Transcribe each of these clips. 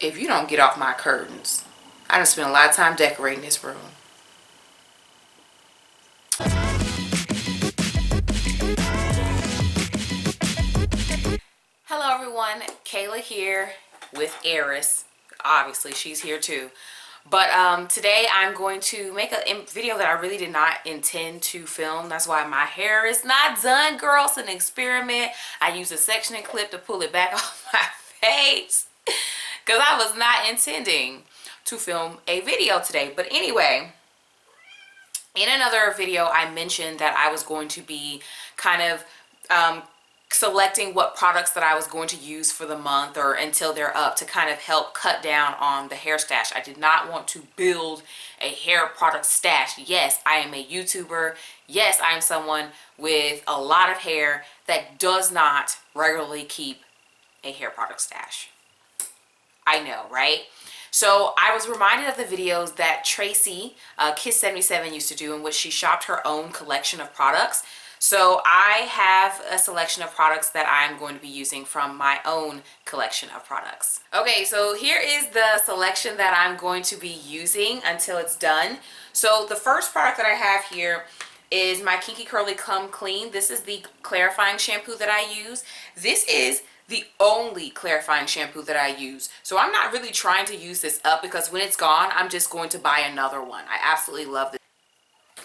if you don't get off my curtains. I done spent a lot of time decorating this room. Hello everyone, Kayla here with Eris. Obviously she's here too. But today I'm going to make a video that I really did not intend to film. That's why my hair is not done, girl. It's an experiment. I used a sectioning clip to pull it back off my face because I was not intending to film a video today. But anyway, in another video I mentioned that I was going to be kind of selecting what products that I was going to use for the month or until they're up to kind of help cut down on the hair stash. I did not want to build a hair product stash. Yes, I am a YouTuber. Yes, I am someone with a lot of hair that does not regularly keep a hair product stash. I know, right? So I was reminded of the videos that Tracy Kiss77 used to do, in which she shopped her own collection of products. So I have a selection of products that I'm going to be using from my own collection of products. Okay, so here is the selection that I'm going to be using until it's done. So the first product that I have here is my Kinky Curly Come Clean. This is the clarifying shampoo that I use. This is the only clarifying shampoo that I use. So I'm not really trying to use this up because when it's gone, I'm just going to buy another one. I absolutely love this.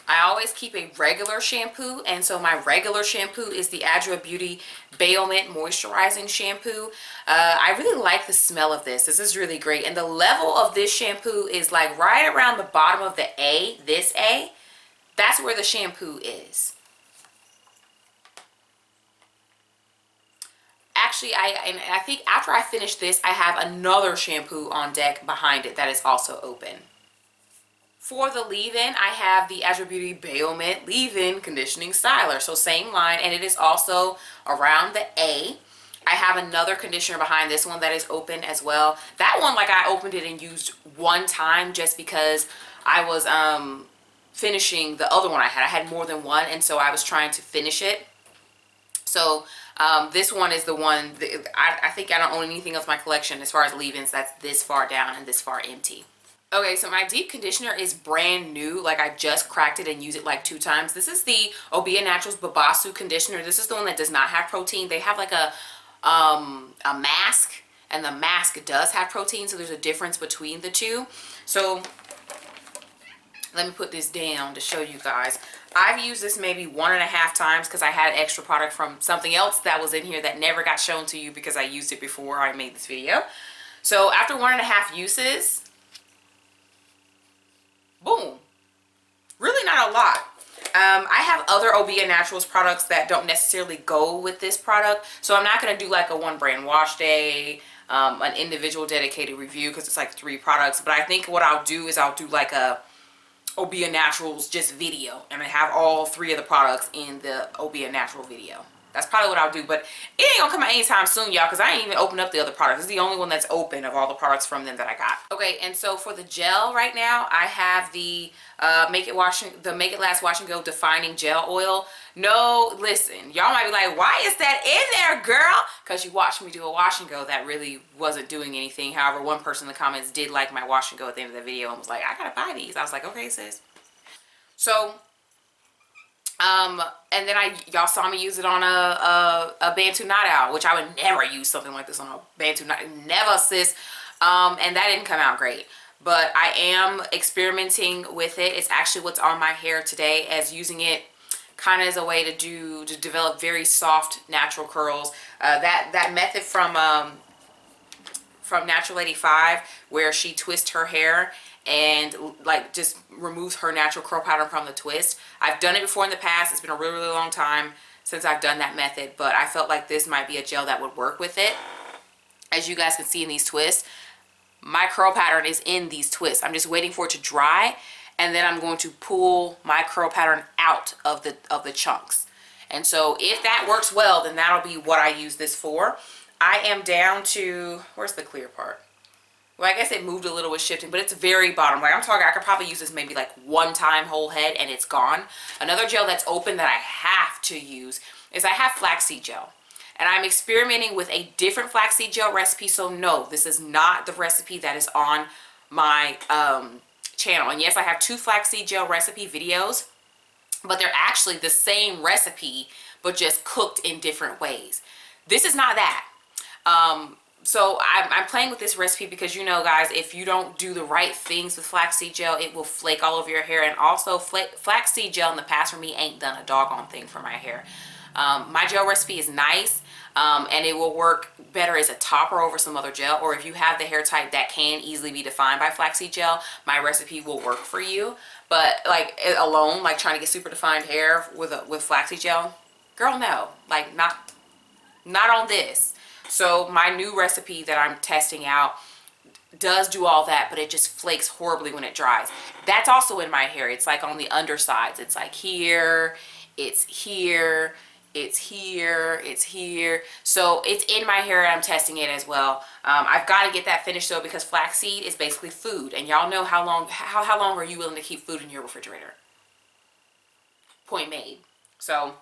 I always keep a regular shampoo, and so my regular shampoo is the Adwoa Beauty Bayo Mint Moisturizing Shampoo. I really like the smell of this. This is really great, and the level of this shampoo is like right around the bottom of the A, this A. That's where the shampoo is. Actually, I think after I finish this, I have another shampoo on deck behind it that is also open. For the leave-in, I have the Adwoa Beauty Bayo Mint Leave-In Conditioning Styler. So same line, and it is also around the A. I have another conditioner behind this one that is open as well. That one, like, I opened it and used one time just because I was finishing the other one I had. I had more than one, and so I was trying to finish it. So this one is the one that I think I don't own anything else in my collection as far as leave-ins that's this far down and this far empty. Okay, so my deep conditioner is brand new. Like, I just cracked it and used it like 2 times. This is the Obia Naturals Babassu conditioner. This is the one that does not have protein. They have like a mask, and the mask does have protein, so there's a difference between the two. So let me put this down to show you guys. I've used this maybe 1.5 times because I had extra product from something else that was in here that never got shown to you because I used it before I made this video. So after 1.5 uses, boom, really not a lot. I have other Obia Naturals products that don't necessarily go with this product, so I'm not going to do like a one brand wash day, an individual dedicated review, because it's like 3 products. But I think what I'll do is I'll do like a Obia Naturals just video, and I have all 3 of the products in the Obia Natural video. That's probably what I'll do, but it ain't gonna come out anytime soon, y'all, because I ain't even opened up the other products. This is the only one that's open of all the products from them that I got. Okay, and so for the gel right now, I have the Make It Last Wash and Go Defining Gel Oil. No, listen, y'all might be like, why is that in there, girl? Because you watched me do a wash and go that really wasn't doing anything. However, one person in the comments did like my wash and go at the end of the video and was like, I gotta buy these. I was like, okay, sis. So and then y'all saw me use it on a Bantu Night Out, which I would never use something like this on a Bantu Night, never, sis. And that didn't come out great, but I am experimenting with it. It's actually what's on my hair today, as using it kind of as a way to develop very soft natural curls. That method from Natural 85, where she twists her hair and like just removes her natural curl pattern from the twist. I've done it before in the past. It's been a really, really long time since I've done that method, but I felt like this might be a gel that would work with it. As you guys can see in these twists, my curl pattern is in these twists. I'm just waiting for it to dry, and then I'm going to pull my curl pattern out of the chunks. And so if that works well, then that'll be what I use this for. I am down to, where's the clear part? Well, I guess it moved a little with shifting, but it's very bottom. Like, I'm talking, I could probably use this maybe like 1 time whole head and it's gone. Another gel that's open that I have to use is I have flaxseed gel. And I'm experimenting with a different flaxseed gel recipe. So no, this is not the recipe that is on my channel. And yes, I have 2 flaxseed gel recipe videos, but they're actually the same recipe, but just cooked in different ways. This is not that. So I'm playing with this recipe because, you know, guys, if you don't do the right things with flaxseed gel, it will flake all over your hair. And also, flaxseed gel in the past for me ain't done a doggone thing for my hair. My gel recipe is nice, and it will work better as a topper over some other gel. Or if you have the hair type that can easily be defined by flaxseed gel, my recipe will work for you. But like alone, like trying to get super defined hair with flaxseed gel, girl, no, like not on this. So my new recipe that I'm testing out does do all that, but it just flakes horribly when it dries. That's also in my hair. It's like on the undersides. It's like here, it's here, it's here, it's here. So it's in my hair and I'm testing it as well. I've got to get that finished though, because flaxseed is basically food. And y'all know how long are you willing to keep food in your refrigerator? Point made. So,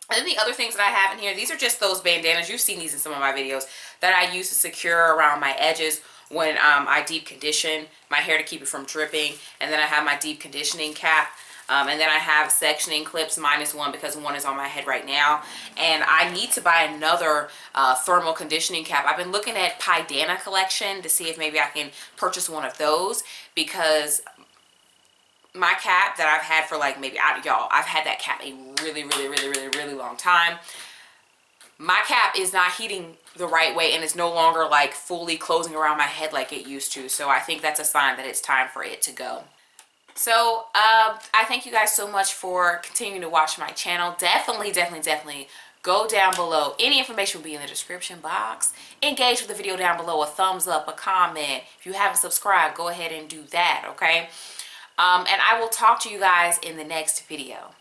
and then the other things that I have in here, these are just those bandanas. You've seen these in some of my videos that I use to secure around my edges when I deep condition my hair to keep it from dripping. And then I have my deep conditioning cap. And then I have sectioning clips -1 because one is on my head right now. And I need to buy another thermal conditioning cap. I've been looking at Pidana collection to see if maybe I can purchase one of those, because my cap that I've had for like maybe, y'all, I've had that cap a really long time. My cap is not heating the right way, and it's no longer like fully closing around my head like it used to. So I think that's a sign that it's time for it to go. So I thank you guys so much for continuing to watch my channel. Definitely go down below. Any information will be in the description box. Engage with the video down below. A thumbs up, a comment. If you haven't subscribed, go ahead and do that, okay? And I will talk to you guys in the next video.